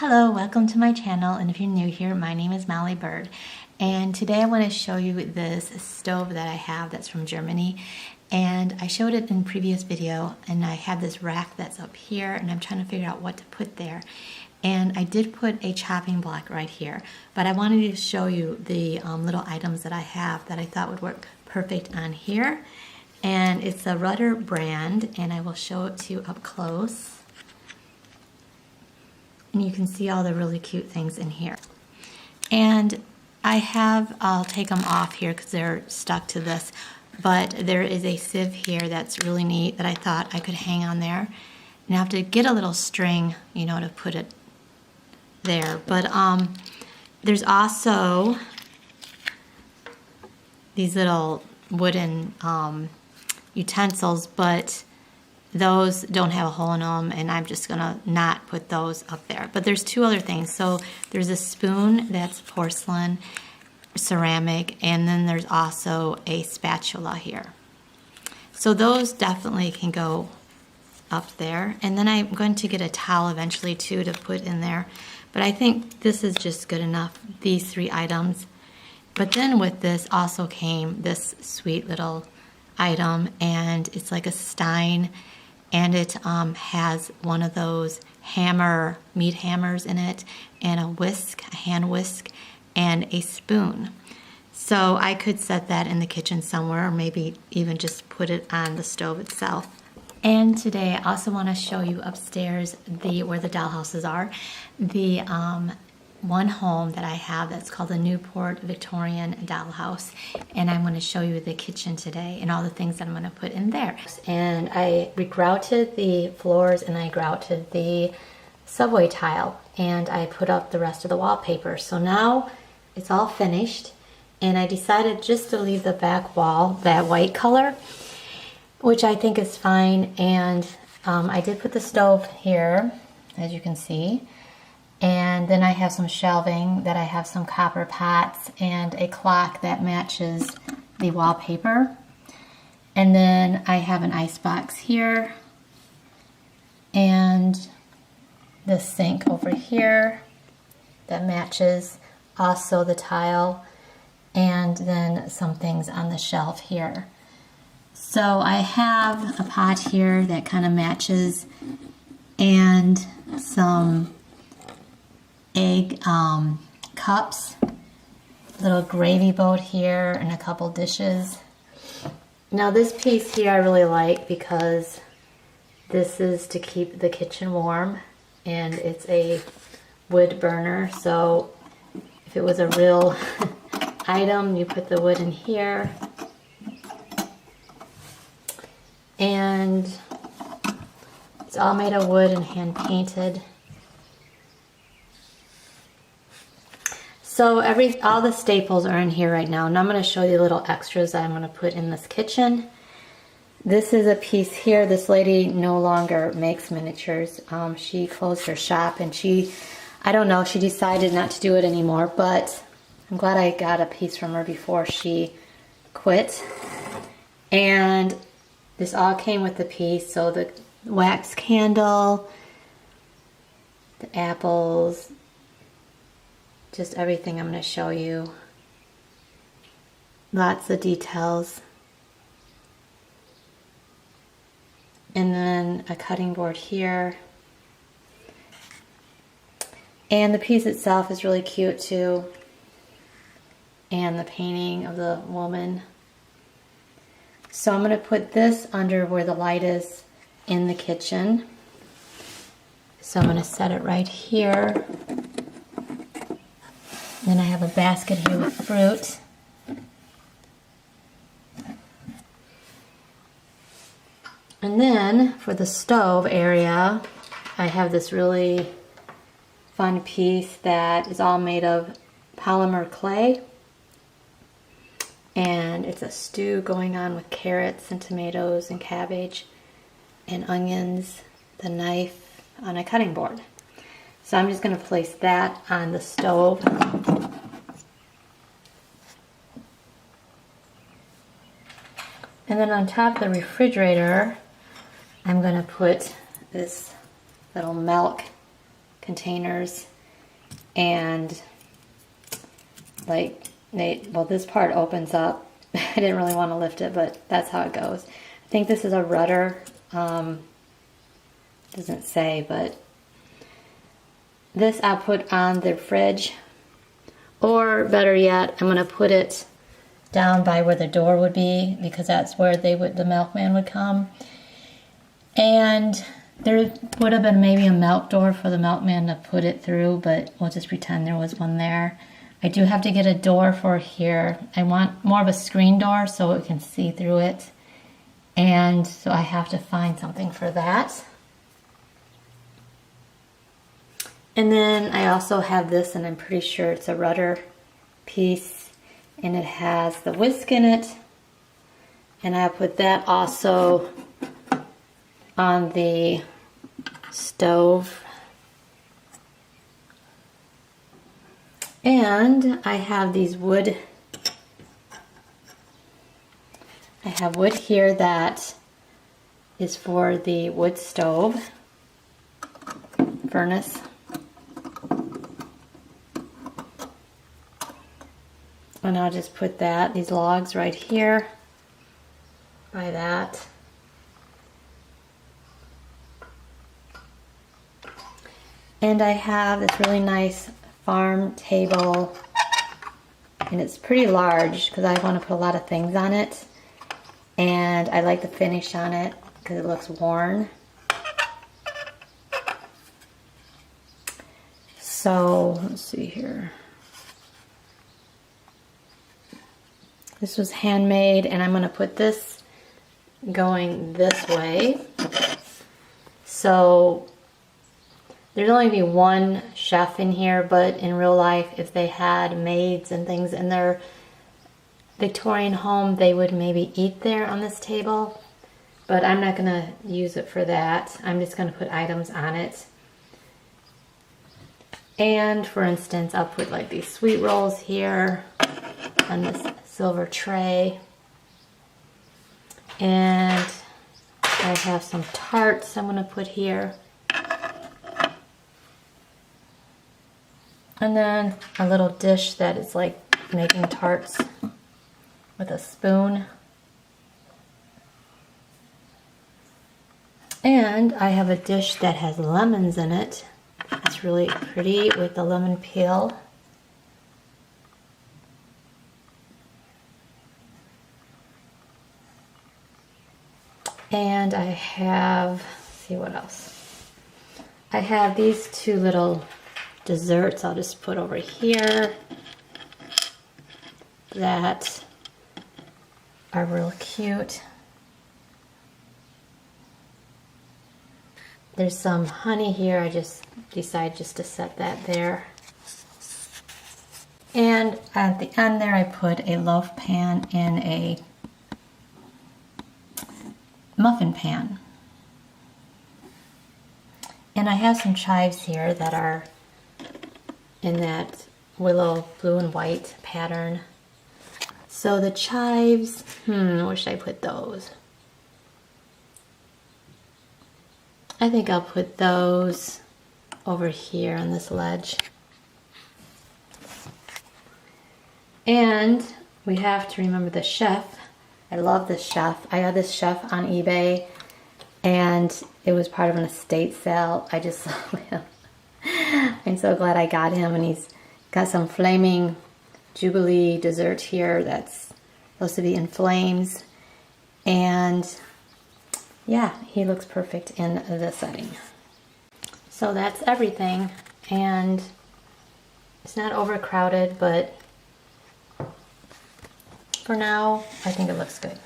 Hello, welcome to my channel, and if you're new here, my name is Molly Bird, and today I want to show you this stove that I have that's from Germany. And I showed it in a previous video, and I have this rack that's up here, and I'm trying to figure out what to put there. And I did put a chopping block right here, but I wanted to show you the little items that I have that I thought would work perfect on here. And it's a Rudder brand, and I will show it to you up close. And you can see all the really cute things in here. And I'll take them off here because they're stuck to this, but there is a sieve here that's really neat that I thought I could hang on there. And I have to get a little string, you know, to put it there. But there's also these little wooden utensils, but those don't have a hole in them, and I'm just gonna not put those up there. But there's two other things. So there's a spoon that's porcelain, ceramic, and then there's also a spatula here. So those definitely can go up there. And then I'm going to get a towel eventually too to put in there. But I think this is just good enough, these three items. But then with this also came this sweet little item, and it's like a stein, and it has one of those meat hammers in it, and a whisk, a hand whisk, and a spoon. So I could set that in the kitchen somewhere, or maybe even just put it on the stove itself. And today I also want to show you upstairs where the dollhouses are. The one home that I have that's called the Newport Victorian Dollhouse, and I'm going to show you the kitchen today and all the things that I'm going to put in there. And I regrouted the floors, and I grouted the subway tile, and I put up the rest of the wallpaper. So now it's all finished, and I decided just to leave the back wall that white color, which I think is fine. And I did put the stove here, as you can see. And then I have some shelving that I have some copper pots and a clock that matches the wallpaper. And then I have an icebox here and the sink over here that matches also the tile, and then some things on the shelf here. So I have a pot here that kind of matches, and some egg cups, little gravy boat here, and a couple dishes. Now this piece here I really like because this is to keep the kitchen warm, and it's a wood burner, so if it was a real item, you put the wood in here. And it's all made of wood and hand painted. So all the staples are in here right now, and I'm going to show you little extras that I'm going to put in this kitchen. This is a piece here. This lady no longer makes miniatures. She closed her shop, and I don't know, she decided not to do it anymore, but I'm glad I got a piece from her before she quit. And this all came with the piece, so the wax candle, the apples, just everything I'm going to show you. Lots of details. And then a cutting board here. And the piece itself is really cute too. And the painting of the woman. So I'm going to put this under where the light is in the kitchen. So I'm going to set it right here. Then I have a basket here with fruit. And then for the stove area, I have this really fun piece that is all made of polymer clay. And it's a stew going on with carrots and tomatoes and cabbage and onions, the knife on a cutting board. So I'm just going to place that on the stove. And then on top of the refrigerator, I'm going to put this little milk containers, and like well, this part opens up. I didn't really want to lift it, but that's how it goes. I think this is a rudder. Doesn't say, but this I'll put on the fridge, or better yet, I'm gonna put it down by where the door would be, because that's where the milkman would come. And there would have been maybe a milk door for the milkman to put it through, but we'll just pretend there was one there. I do have to get a door for here. I want more of a screen door so it can see through it. And so I have to find something for that. And then I also have this, and I'm pretty sure it's a rudder piece, and it has the whisk in it. And I put that also on the stove. And I have these wood. I have wood here that is for the wood stove furnace. And I'll just put these logs right here by that. And I have this really nice farm table, and it's pretty large because I want to put a lot of things on it. And I like the finish on it because it looks worn. So let's see here. This was handmade, and I'm going to put this going this way. So there's only be one chef in here, but in real life, if they had maids and things in their Victorian home, they would maybe eat there on this table. But I'm not going to use it for that. I'm just going to put items on it. And for instance, I'll put like these sweet rolls here on this silver tray. And I have some tarts I'm going to put here. And then a little dish that is like making tarts with a spoon. And I have a dish that has lemons in it. It's really pretty with the lemon peel. And I have, let's see what else. I have these two little desserts I'll just put over here that are real cute. There's some honey here. I just decided just to set that there. And at the end there I put a loaf pan in a muffin pan. And I have some chives here that are in that willow blue and white pattern. So the chives, where should I put those? I think I'll put those over here on this ledge. And we have to remember the chef. I love this chef. I had this chef on eBay, and it was part of an estate sale. I just love him. I'm so glad I got him, and he's got some flaming Jubilee dessert here that's supposed to be in flames. And yeah, he looks perfect in this setting. So that's everything, and it's not overcrowded, but for now, I think it looks good.